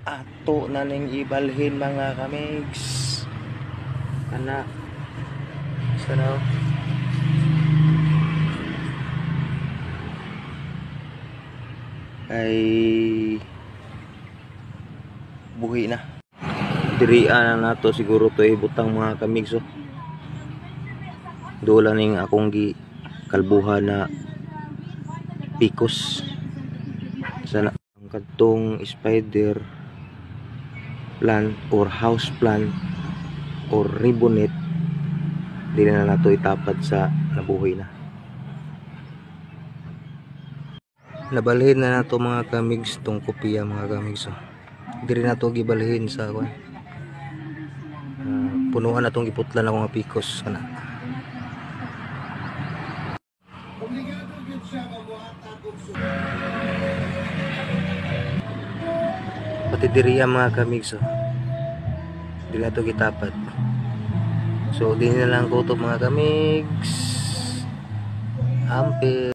ato na ning ibalhin mga kamigs. Kana sana ay buhi na. Dirian na nato siguro to ibutang mga kamigs. Dola ning akong gi kalbuhan na pikos sana ang kadtong spider plant or house plant or ribbonette dili na nato itapat sa nabuhay na. Nabalhin na nato mga kamigs tong kopya mga kamigs. Dili na to gibalhin sa punuan na tong giputlan ako nga pikos kana. Pati diriya mga kamigs di na to gitapat. So din na lang ko to mga kamigs. Ampe